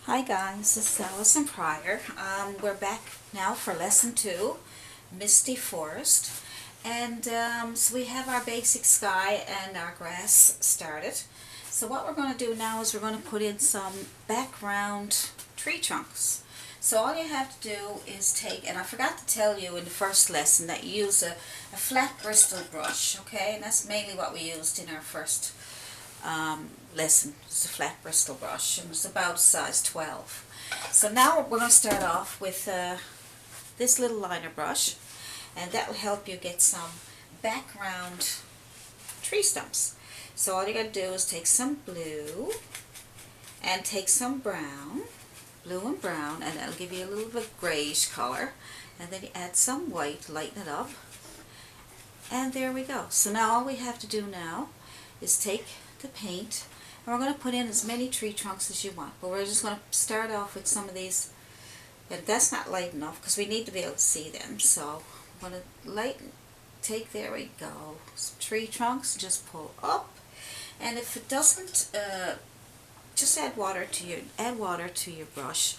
Hi guys, this is Allison Pryor. We're back now for lesson 2, Misty Forest. And so we have our basic sky and our grass started. So what we're going to do now is we're going to put in some background tree trunks. So all you have to do is take, and I forgot to tell you in the first lesson that you use a flat Bristol brush, okay? And that's mainly what we used in our first lesson. It's a flat Bristol brush, and it's about size 12. So now we're going to start off with this little liner brush, and that will help you get some background tree stumps. So all you got to do is take some blue and take some brown, blue and brown, and that'll give you a little bit of grayish color, and then you add some white, lighten it up, and there we go. So now all we have to do now is take the paint, and we're going to put in as many tree trunks as you want, but we're just going to start off with some of these. And that's not light enough because we need to be able to see them, so I'm going to lighten, there we go, some tree trunks, just pull up, and if it doesn't, just add water to your brush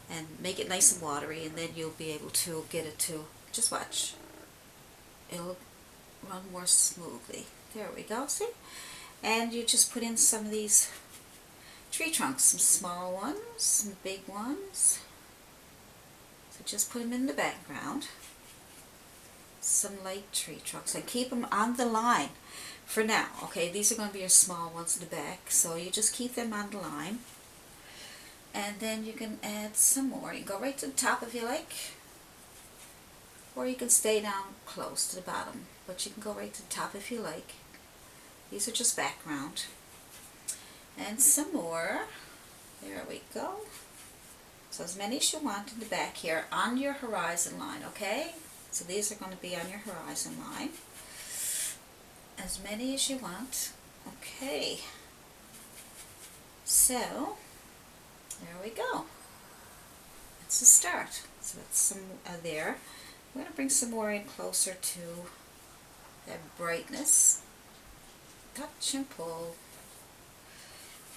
and make it nice and watery, and then you'll be able to get it to, just watch, it'll run more smoothly. There we go, see? And you just put in some of these tree trunks, some small ones, some big ones. So just put them in the background. Some light tree trunks, and keep them on the line for now. Okay, these are going to be your small ones in the back, so you just keep them on the line. And then you can add some more. You can go right to the top if you like, or you can stay down close to the bottom, but you can go right to the top if you like. These are just background. And some more. There we go. So as many as you want in the back here on your horizon line, okay? So these are going to be on your horizon line. As many as you want. Okay. So, there we go. That's the start. So that's some there. I'm going to bring some more in closer to that brightness. Touch and pull.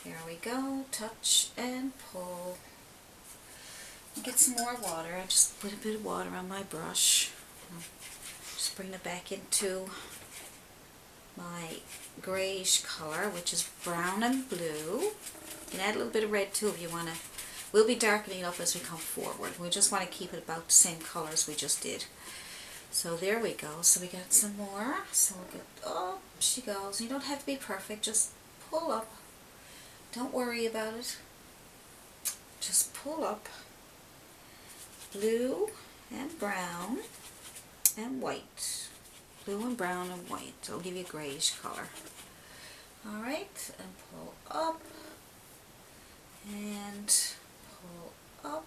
There we go. Touch and pull. And get some more water. I just put a bit of water on my brush. Just bring it back into my grayish color, which is brown and blue. You can add a little bit of red too if you want to. We'll be darkening it up as we come forward. We just want to keep it about the same color as we just did. So there we go. So we got some more. So we'll get, oh, she goes. You don't have to be perfect. Just pull up. Don't worry about it. Just pull up. Blue and brown and white. Blue and brown and white. It'll give you a grayish color. Alright, and pull up. And pull up.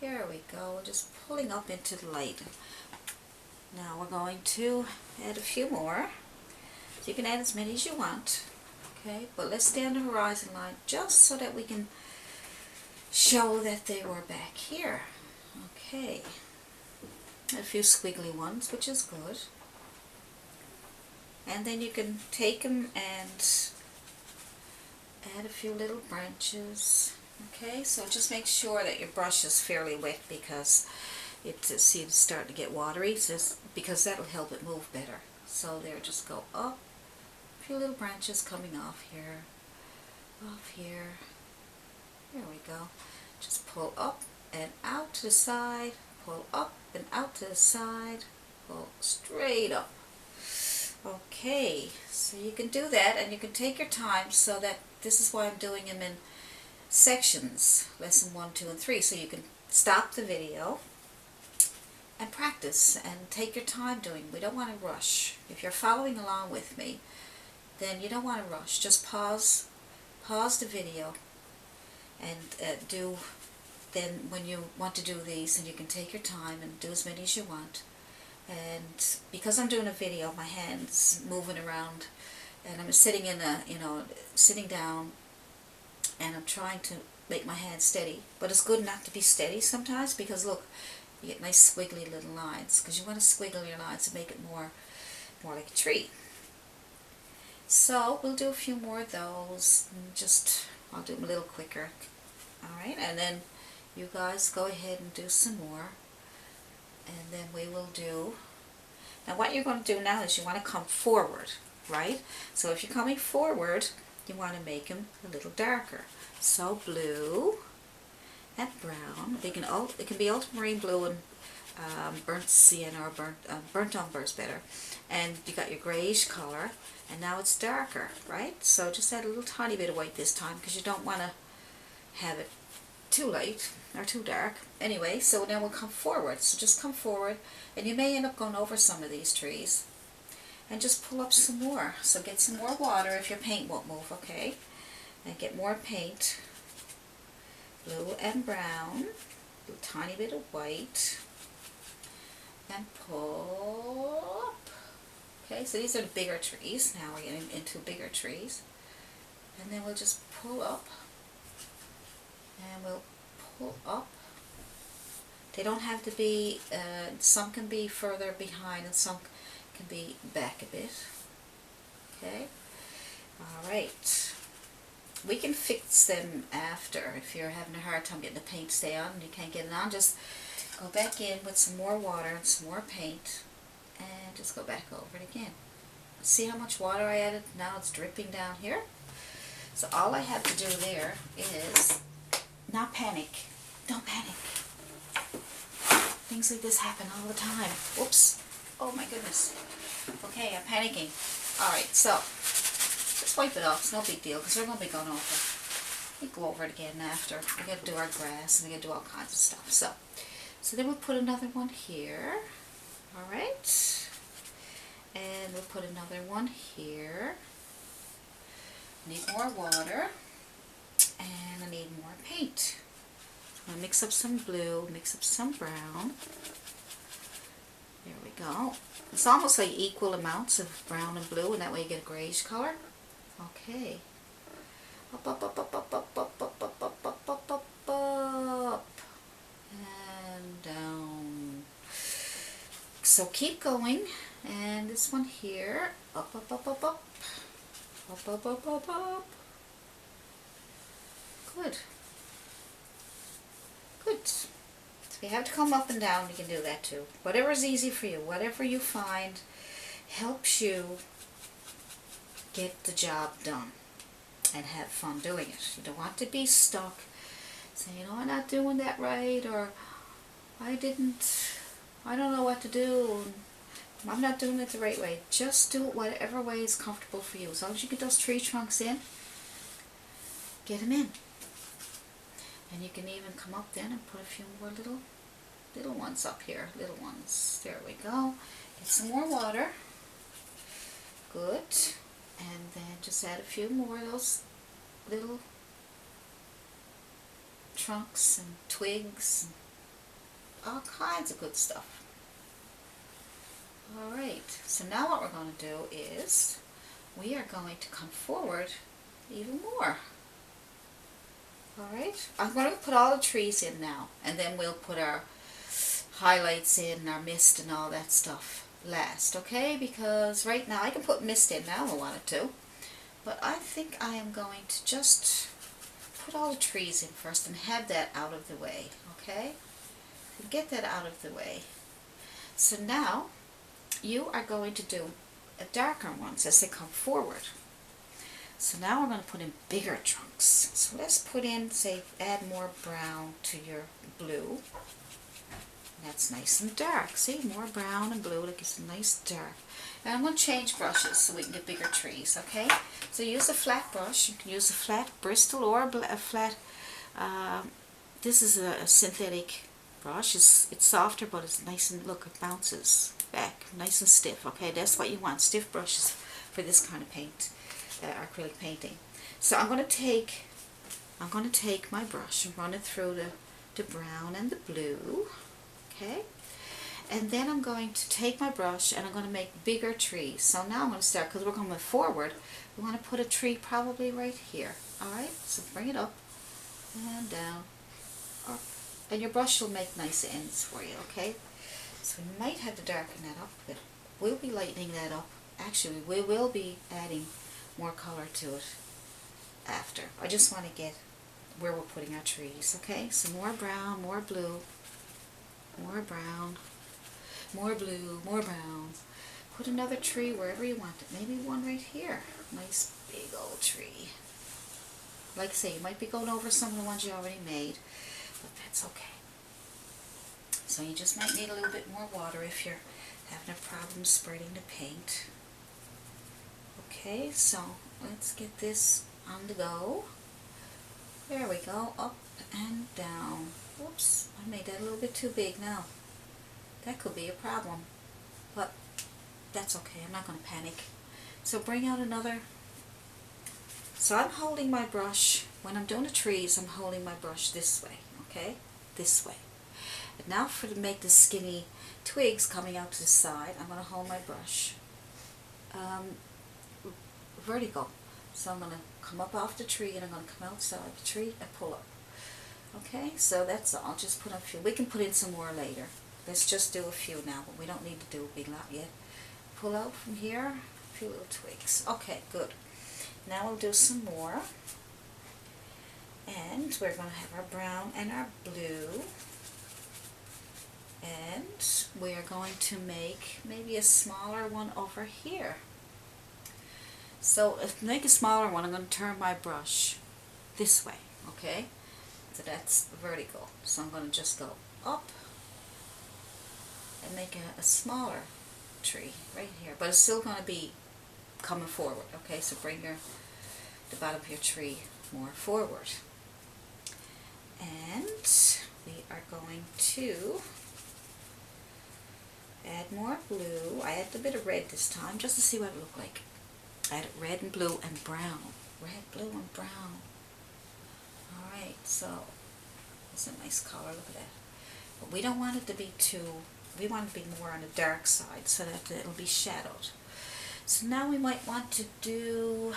There we go, just pulling up into the light. Now we're going to add a few more. So you can add as many as you want. Okay, but let's stay on the horizon line just so that we can show that they were back here. Okay. A few squiggly ones, which is good. And then you can take them and add a few little branches. Okay, so just make sure that your brush is fairly wet because it's starting to get watery, just because that'll help it move better. So there, just go up, a few little branches coming off here, there we go. Just pull up and out to the side, pull up and out to the side, pull straight up. Okay, so you can do that, and you can take your time, so that this is why I'm doing them in sections, lesson 1, 2, and 3, so you can stop the video and practice and take your time doing. We don't want to rush. If you're following along with me, then you don't want to rush. Just pause the video and do. Then when you want to do these, and you can take your time and do as many as you want. And because I'm doing a video, my hand's moving around, and I'm sitting in a, sitting down, and I'm trying to make my hand steady. But it's good not to be steady sometimes, because look, you get nice squiggly little lines, because you want to squiggle your lines to make it more like a tree. So we'll do a few more of those, and just I'll do them a little quicker. Alright, and then you guys go ahead and do some more. And then we will do, now what you're going to do now is you want to come forward, right? So if you're coming forward, you want to make them a little darker. So blue and brown. It can be ultramarine blue and burnt sienna or burnt umber is better. And you got your grayish color, and now it's darker, right? So just add a little tiny bit of white this time because you don't want to have it too light or too dark. Anyway, so now we'll come forward. So just come forward, and you may end up going over some of these trees, and just pull up some more. So get some more water if your paint won't move, okay? And get more paint, blue and brown, a tiny bit of white, and pull up. Okay, so these are the bigger trees. Now we're getting into bigger trees. And then we'll just pull up, and we'll pull up. They don't have to be, some can be further behind and some can be back a bit. Okay, alright. We can fix them after. If you're having a hard time getting the paint to stay on and you can't get it on, just go back in with some more water and some more paint, and just go back over it again. See how much water I added? Now it's dripping down here. So all I have to do there is not panic. Don't panic. Things like this happen all the time. Whoops. Oh my goodness. Okay, I'm panicking. Alright, so just wipe it off. It's no big deal because we're going to be going over. We go over it again after. We got to do our grass and we got to do all kinds of stuff. So then we'll put another one here. Alright. And we'll put another one here. Need more water. And I need more paint. I'm going to mix up some blue, mix up some brown. There we go. It's almost like equal amounts of brown and blue, and that way you get a grayish color. Okay. Up, up, up, up, up, up, up, up, up, up, up, up, up, up. And down. So keep going. And this one here. Up, up, up, up, up. Up, up, up, up, up. Good. Good. So if you have to come up and down, you can do that too. Whatever is easy for you, whatever you find helps you get the job done and have fun doing it. You don't want to be stuck saying, oh, I'm not doing that right, or I don't know what to do, I'm not doing it the right way. Just do it whatever way is comfortable for you. As long as you get those tree trunks in, get them in. And you can even come up then and put a few more little ones up here. Little ones. There we go. Get some more water. Good. And then just add a few more of those little trunks and twigs and all kinds of good stuff. Alright, so now what we're going to do is we are going to come forward even more. Alright, I'm going to put all the trees in now, and then we'll put our highlights in, our mist and all that stuff last, okay? Because right now, I can put mist in now if I wanted to, but I think I am going to just put all the trees in first and have that out of the way, okay? Get that out of the way. So now, you are going to do a darker ones as they come forward. So now we're going to put in bigger chunks. So let's put in, say, add more brown to your blue. That's nice and dark. See, more brown and blue, that gives a nice dark. And I'm going to change brushes so we can get bigger trees, okay? So use a flat brush. You can use a flat Bristol or a flat, this is a synthetic brush. It's softer, but it's nice and, look, it bounces back, nice and stiff, okay? That's what you want, stiff brushes for this kind of paint. Acrylic painting. So I'm going to take my brush and run it through the brown and the blue, okay? And then I'm going to take my brush and I'm going to make bigger trees. So now I'm going to start, because we're going forward, we want to put a tree probably right here. Alright, so bring it up and down, up. And your brush will make nice ends for you, okay? So we might have to darken that up, but we'll be lightening that up. Actually, we will be adding more color to it after. I just want to get where we're putting our trees, okay? So more brown, more blue, more brown, more blue, more brown. Put another tree wherever you want it. Maybe one right here. Nice big old tree. Like I say, you might be going over some of the ones you already made, but that's okay. So you just might need a little bit more water if you're having a problem spreading the paint. Okay, so let's get this on the go. There we go, up and down. Whoops, I made that a little bit too big now. That could be a problem, but that's okay, I'm not going to panic. So bring out another. So I'm holding my brush, when I'm doing the trees, I'm holding my brush this way, okay? This way. And now to make the skinny twigs coming out to the side, I'm going to hold my brush vertical. So I'm going to come up off the tree and I'm going to come outside the tree and pull up. Okay, so that's all. I'll just put a few. We can put in some more later. Let's just do a few now, but we don't need to do a big lot yet. Pull out from here, a few little twigs. Okay, good. Now we'll do some more. And we're going to have our brown and our blue. And we are going to make maybe a smaller one over here. So to make a smaller one, I'm going to turn my brush this way, okay? So that's vertical. So I'm going to just go up and make a smaller tree right here. But it's still going to be coming forward, okay? So bring the bottom of your tree more forward. And we are going to add more blue. I added a bit of red this time just to see what it looked like. I added red and blue and brown. Red, blue, and brown. Alright, so it's a nice color, look at that. But we don't want it to be we want it to be more on the dark side so that it'll be shadowed. So now we might want to do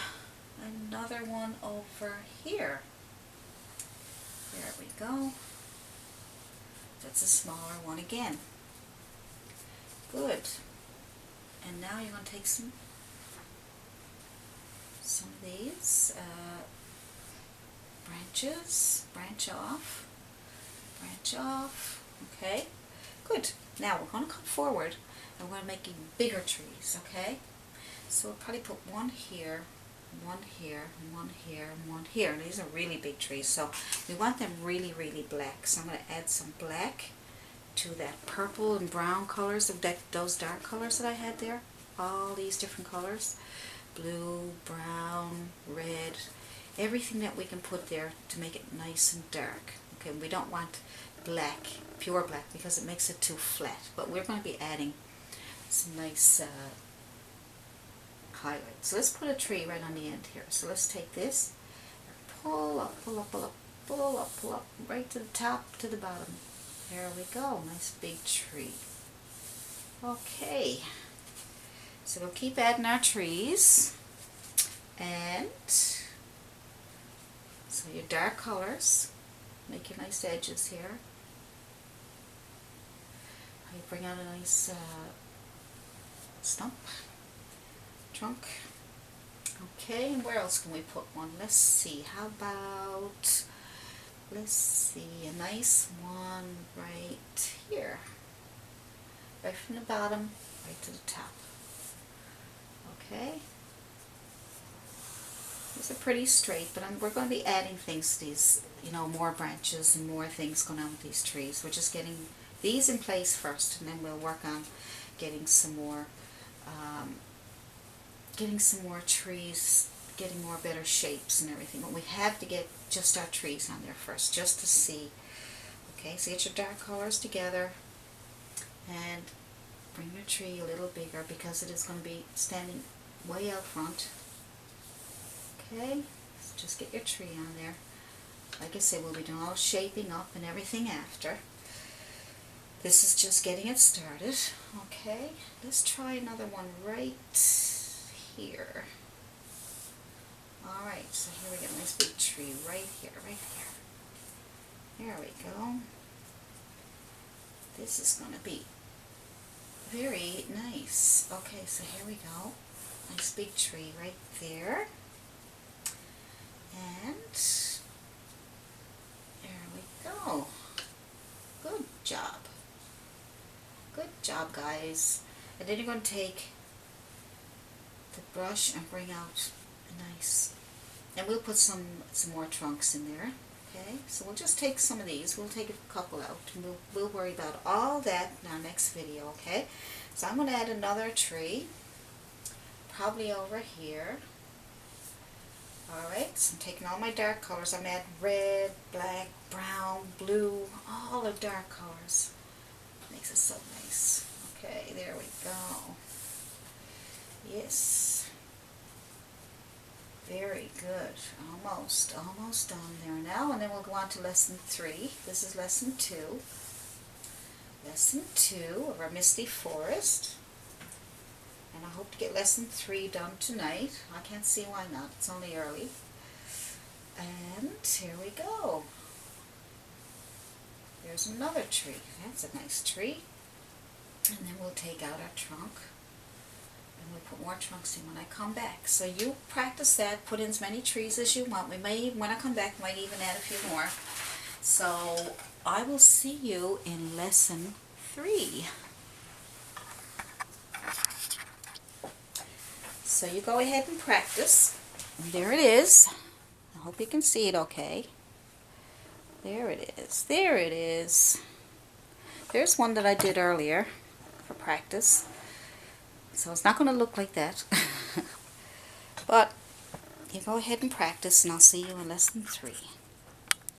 another one over here. There we go. That's a smaller one again. Good. And now you're going to take some of these branches, branch off, okay, good. Now we're going to come forward and we're going to make bigger trees, okay? So we'll probably put one here, one here, and one here, and one here. And these are really big trees, so we want them really, really black. So I'm going to add some black to that purple and brown colors, those dark colors that I had there, all these different colors. Blue, brown, red, everything that we can put there to make it nice and dark. Okay, we don't want black, pure black, because it makes it too flat. But we're going to be adding some nice highlights. So let's put a tree right on the end here. So let's take this, pull up, pull up, pull up, pull up, pull up, right to the top, to the bottom. There we go, nice big tree. Okay. So we'll keep adding our trees, and so your dark colors, make your nice edges here. You bring out a nice stump, trunk. Okay, and where else can we put one? Let's see, how about, let's see, a nice one right here. Right from the bottom, right to the top. Okay, these are pretty straight, but we're going to be adding things to these, more branches and more things going on with these trees. We're just getting these in place first, and then we'll work on getting some more trees, getting more better shapes and everything. But we have to get just our trees on there first, just to see. Okay, so get your dark colors together and bring your tree a little bigger because it is going to be standing way out front. Okay, so just get your tree on there. Like I said, we'll be doing all shaping up and everything after. This is just getting it started. Okay, let's try another one right here. Alright, so here we get a nice big tree right here, right here. There we go. This is going to be very nice. Okay, so here we go. Nice big tree right there. And there we go. Good job. Good job, guys. And then you're going to take the brush and bring out a nice, and we'll put some more trunks in there. Okay, so we'll just take some of these. We'll take a couple out. And we'll worry about all that in our next video. Okay, so I'm going to add another tree, probably over here. Alright, so I'm taking all my dark colors. I'm adding red, black, brown, blue, all the dark colors. Makes it so nice. Okay, there we go. Yes. Very good. Almost done there now. And then we'll go on to lesson 3. This is lesson 2. Lesson 2 of our Misty Forest. And I hope to get lesson 3 done tonight. I can't see why not. It's only early. And here we go. There's another tree. That's a nice tree. And then we'll take out our trunk. And we'll put more trunks in when I come back. So you practice that. Put in as many trees as you want. We may, when I come back, might even add a few more. So I will see you in lesson 3. So you go ahead and practice. And there it is. I hope you can see it okay. There it is. There it is. There's one that I did earlier for practice. So it's not going to look like that. But you go ahead and practice, and I'll see you in lesson 3.